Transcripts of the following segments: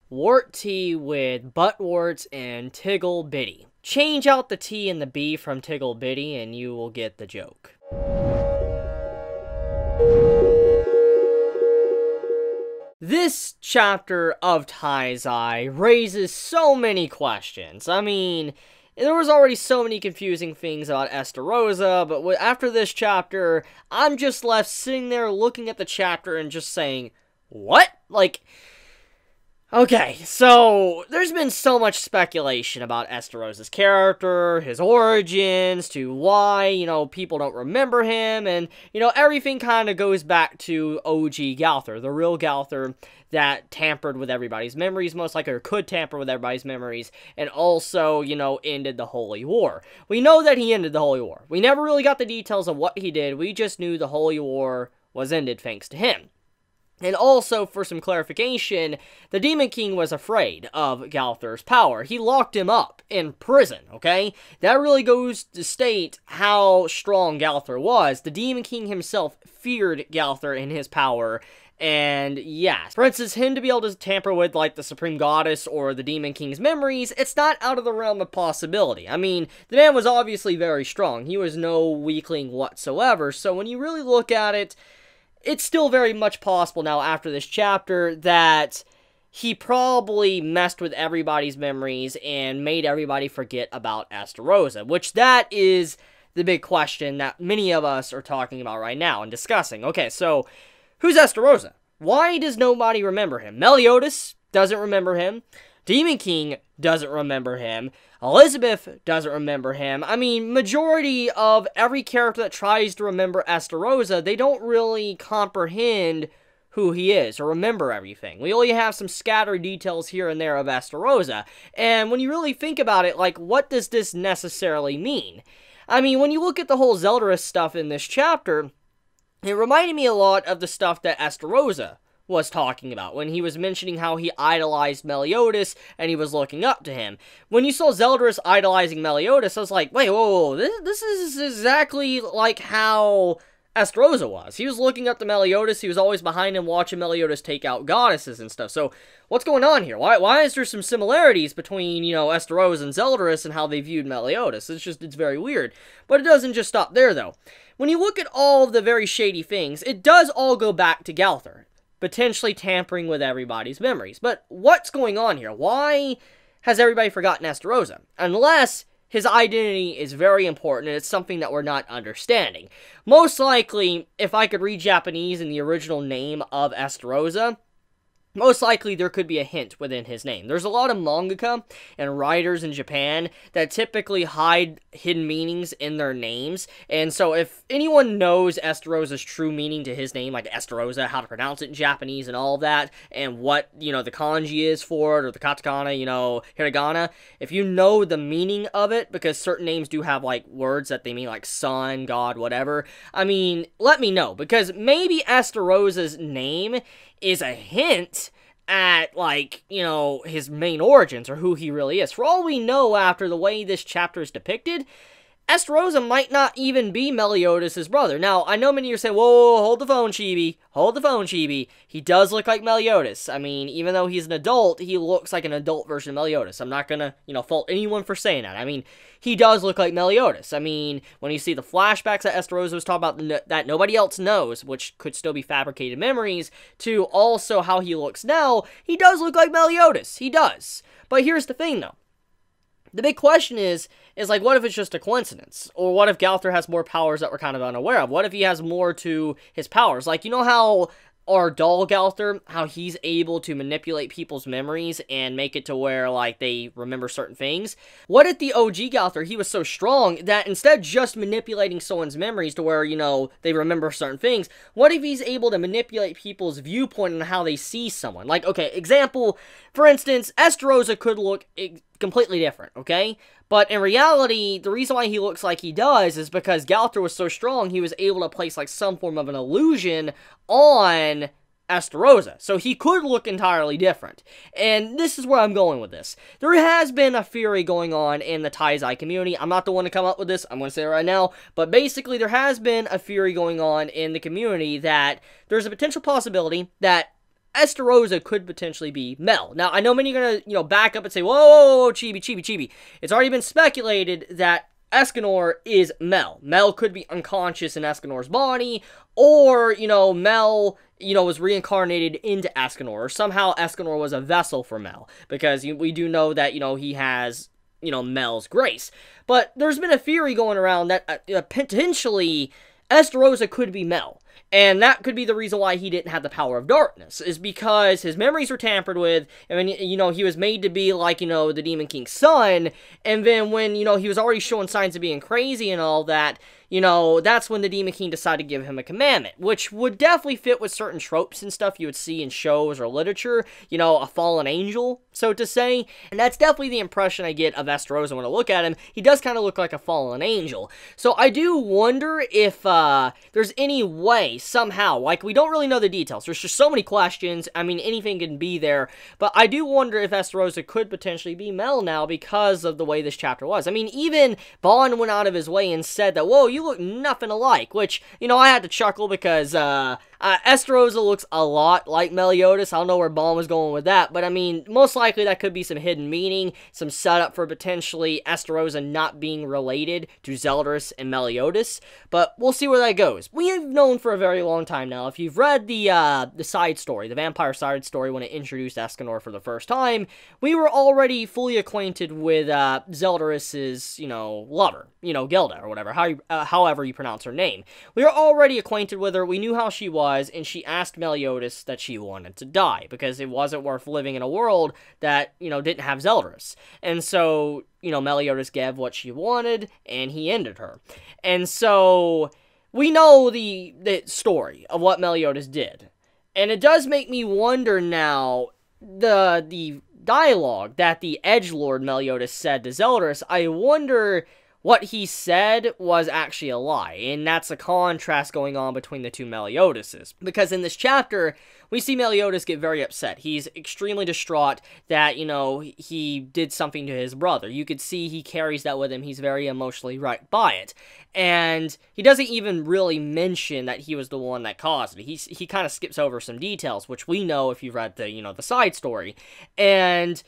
Wart tea with buttworts and Tiggle Bitty. Change out the T and the B from Tiggle Bitty and you will get the joke. This chapter of Taizai raises so many questions. I mean, there was already so many confusing things about Estarossa, but after this chapter, I'm just left sitting there looking at the chapter and just saying, what? Like, okay, so there's been so much speculation about Estarossa's character, his origins, to why, people don't remember him, and, everything kind of goes back to OG Gowther, the real Gowther that tampered with everybody's memories, most likely, or could tamper with everybody's memories, and also, ended the Holy War. We know that he ended the Holy War. We never really got the details of what he did, we just knew the Holy War was ended thanks to him. And also, for some clarification, the Demon King was afraid of Gowther's power. He locked him up in prison, okay? That really goes to state how strong Gowther was. The Demon King himself feared Gowther and his power, and yes. For instance, him to be able to tamper with, like, the Supreme Goddess or the Demon King's memories, it's not out of the realm of possibility. I mean, the man was obviously very strong. He was no weakling whatsoever, so when you really look at it, it's still very much possible now after this chapter that he probably messed with everybody's memories and made everybody forget about Estarossa, which that is the big question that many of us are talking about right now and discussing. Okay, so who's Estarossa? Why does nobody remember him? Meliodas doesn't remember him. Demon King doesn't remember him. Elizabeth doesn't remember him. I mean, majority of every character that tries to remember Estarossa, they don't really comprehend who he is or remember everything. We only have some scattered details here and there of Estarossa. And when you really think about it, like, what does this necessarily mean? I mean, when you look at the whole Zeldris stuff in this chapter, it reminded me a lot of the stuff that Estarossa was talking about, when he was mentioning how he idolized Meliodas, and he was looking up to him. When you saw Zeldris idolizing Meliodas, I was like, wait, whoa, this is exactly like how Estarossa was. He was looking up to Meliodas, he was always behind him watching Meliodas take out goddesses and stuff, so what's going on here? Why is there some similarities between, Estarossa and Zeldris and how they viewed Meliodas? It's very weird. But it doesn't just stop there, though. When you look at all of the very shady things, it does all go back to Gowther, potentially tampering with everybody's memories. But what's going on here? Why has everybody forgotten Estarossa? Unless his identity is very important and it's something that we're not understanding. Most likely, if I could read Japanese in the original name of Estarossa, most likely there could be a hint within his name. There's a lot of mangaka and writers in Japan that typically hide hidden meanings in their names. And so if anyone knows Estarossa's true meaning to his name, like Estarossa, how to pronounce it in Japanese and all of that, and what, the kanji is for it, or the katakana, hiragana, if you know the meaning of it, because certain names do have, like, words that they mean, like sun, god, whatever, I mean, let me know, because maybe Estarossa's name is a hint at, like, his main origins, or who he really is. For all we know, after the way this chapter is depicted, Estarossa might not even be Meliodas' brother. Now, I know many of you say, whoa, hold the phone, Chibi. Hold the phone, Chibi. He does look like Meliodas. I mean, even though he's an adult, he looks like an adult version of Meliodas. I'm not gonna, fault anyone for saying that. I mean, he does look like Meliodas. I mean, when you see the flashbacks that Estarossa was talking about that nobody else knows, which could still be fabricated memories, to also how he looks now, he does look like Meliodas. He does. But here's the thing, though. The big question is like, what if it's just a coincidence? Or what if Gowther has more powers that we're kind of unaware of? What if he has more to his powers? Like, how our doll Gowther, how he's able to manipulate people's memories and make it to where, like, they remember certain things? What if the OG Gowther, he was so strong that instead of just manipulating someone's memories to where, they remember certain things, what if he's able to manipulate people's viewpoint on how they see someone? Like, okay, example, for instance, Estarossa could look completely different, okay? But in reality, the reason why he looks like he does is because Gowther was so strong, he was able to place, like, some form of an illusion on Estarossa. So he could look entirely different. And this is where I'm going with this. There has been a theory going on in the Taizai community. I'm not the one to come up with this, I'm going to say it right now. But basically, there has been a theory going on in the community that there's a potential possibility that Estarossa could potentially be Mel. Now, I know many are gonna, back up and say, whoa, Chibi. It's already been speculated that Escanor is Mel. Mel could be unconscious in Escanor's body, or, Mel, was reincarnated into Escanor, or somehow Escanor was a vessel for Mel, because we do know that, he has, Mel's grace. But there's been a theory going around that potentially Estarossa could be Mel. And that could be the reason why he didn't have the power of darkness, is because his memories were tampered with, and he was made to be like, the Demon King's son, and then when, he was already showing signs of being crazy and all that, that's when the Demon King decided to give him a commandment, which would definitely fit with certain tropes and stuff you would see in shows or literature, a fallen angel, so to say, and that's definitely the impression I get of Estarossa when I look at him. He does kind of look like a fallen angel, so I do wonder if, there's any way, somehow, like, we don't really know the details, there's just so many questions, I mean, anything can be there, but I do wonder if Estarossa could potentially be Mel now because of the way this chapter was. I mean, even Bond went out of his way and said that, whoa, you look nothing alike, which, I had to chuckle because, Estarossa looks a lot like Meliodas. I don't know where Bond was going with that, but I mean, most likely that could be some hidden meaning, some setup for potentially Estarossa not being related to Zeldris and Meliodas, but we'll see where that goes. We have known for a very long time now, if you've read the side story, the vampire side story when it introduced Escanor for the first time, we were already fully acquainted with Zeldris's, lover, Gilda, or whatever, however you pronounce her name. We were already acquainted with her, we knew how she was, and she asked Meliodas that she wanted to die, because it wasn't worth living in a world that, didn't have Zeldris. And so, Meliodas gave what she wanted, and he ended her. And so, we know the story of what Meliodas did. And it does make me wonder now, the dialogue that the edgelord Meliodas said to Zeldris, I wonder what he said was actually a lie, and that's a contrast going on between the two Meliodases. Because in this chapter, we see Meliodas get very upset. He's extremely distraught that, he did something to his brother. You could see he carries that with him. He's very emotionally wrecked by it. And he doesn't even really mention that he was the one that caused it. He kind of skips over some details, which we know if you've read the, the side story. And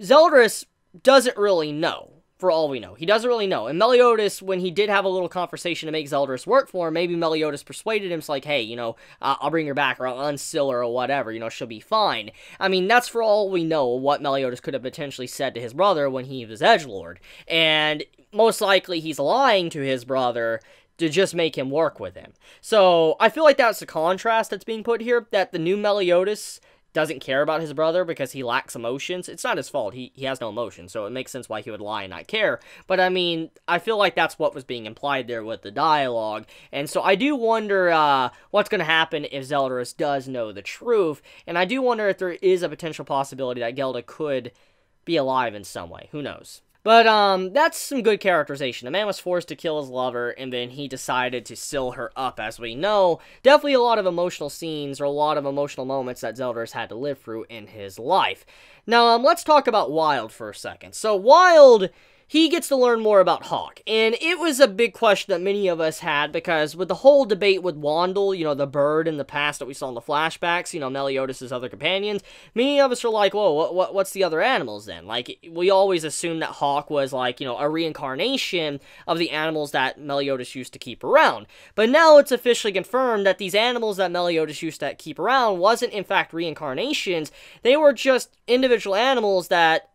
Zeldris doesn't really know. For all we know. He doesn't really know. And Meliodas, when he did have a little conversation to make Zeldris work for him, maybe Meliodas persuaded him, it's like, hey, I'll bring her back, or I'll unseal her, or whatever, she'll be fine. I mean, that's for all we know what Meliodas could have potentially said to his brother when he was edgelord. And most likely he's lying to his brother to just make him work with him. So, I feel like that's the contrast that's being put here, that the new Meliodas doesn't care about his brother because he lacks emotions. It's not his fault. He has no emotions, so it makes sense why he would lie and not care. But, I mean, I feel like that's what was being implied there with the dialogue. And so I do wonder what's going to happen if Zeldris does know the truth. And I do wonder if there is a potential possibility that Gilda could be alive in some way. Who knows? But, that's some good characterization. The man was forced to kill his lover, and then he decided to seal her up, as we know. Definitely a lot of emotional scenes, or a lot of emotional moments that Zeldris had to live through in his life. Now, let's talk about Wild for a second. So, Wild, he gets to learn more about Hawk, and it was a big question that many of us had, because with the whole debate with Wandel, the bird in the past that we saw in the flashbacks, Meliodas' other companions, many of us are like, whoa, what's the other animals then? Like, we always assumed that Hawk was like, a reincarnation of the animals that Meliodas used to keep around. But now it's officially confirmed that these animals that Meliodas used to keep around wasn't in fact reincarnations, they were just individual animals that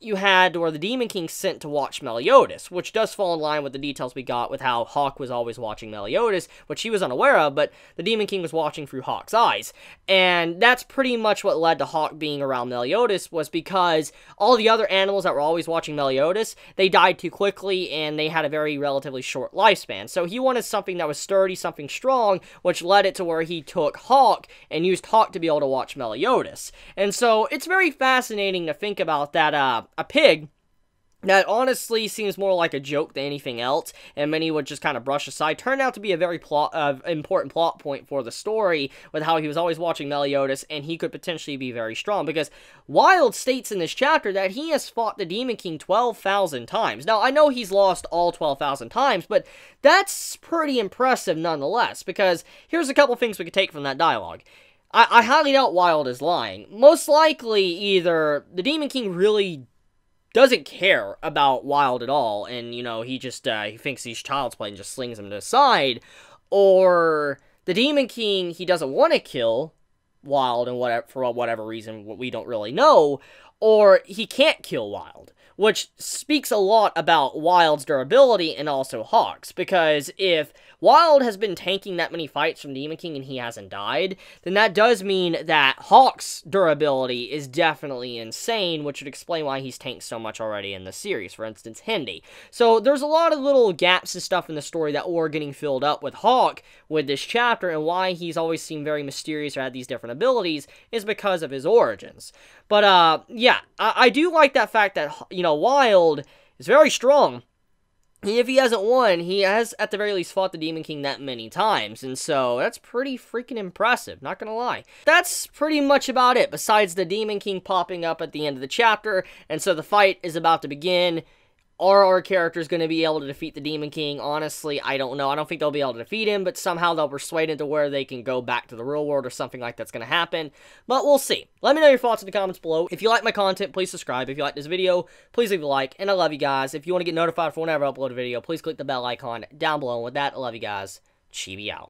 you had where the Demon King sent to watch Meliodas, which does fall in line with the details we got with how Hawk was always watching Meliodas, which he was unaware of, but the Demon King was watching through Hawk's eyes. And that's pretty much what led to Hawk being around Meliodas, was because all the other animals that were always watching Meliodas, they died too quickly, and they had a very relatively short lifespan. So he wanted something that was sturdy, something strong, which led it to where he took Hawk and used Hawk to be able to watch Meliodas. And so it's very fascinating to think about that, a pig that honestly seems more like a joke than anything else, and many would just kind of brush aside, turned out to be a very important plot point for the story, with how he was always watching Meliodas, and he could potentially be very strong, because Wild states in this chapter that he has fought the Demon King 12,000 times. Now, I know he's lost all 12,000 times, but that's pretty impressive nonetheless, because here's a couple things we could take from that dialogue. I highly doubt Wild is lying. Most likely, either the Demon King really doesn't care about Wild at all, and, you know, he just, he thinks he's child's play and just slings him to the side, or the Demon King, he doesn't want to kill Wild and whatever, for whatever reason, we don't really know, or he can't kill Wild, which speaks a lot about Wild's durability and also Hawk's, because if Wild has been tanking that many fights from Demon King and he hasn't died, then that does mean that Hawk's durability is definitely insane, which would explain why he's tanked so much already in the series, for instance, Hindi. So there's a lot of little gaps and stuff in the story that were getting filled up with Hawk with this chapter, and why he's always seemed very mysterious or had these different abilities is because of his origins. But, yeah, I do like that fact that, you know, Wild is very strong. And if he hasn't won, he has, at the very least, fought the Demon King that many times. And so, that's pretty freaking impressive, not gonna lie. That's pretty much about it, besides the Demon King popping up at the end of the chapter. And so, the fight is about to begin. Are our characters going to be able to defeat the Demon King? Honestly, I don't know. I don't think they'll be able to defeat him, but somehow they'll persuade him to where they can go back to the real world or something like that's going to happen. But we'll see. Let me know your thoughts in the comments below. If you like my content, please subscribe. If you like this video, please leave a like. And I love you guys. If you want to get notified for whenever I upload a video, please click the bell icon down below. And with that, I love you guys. Chibi out.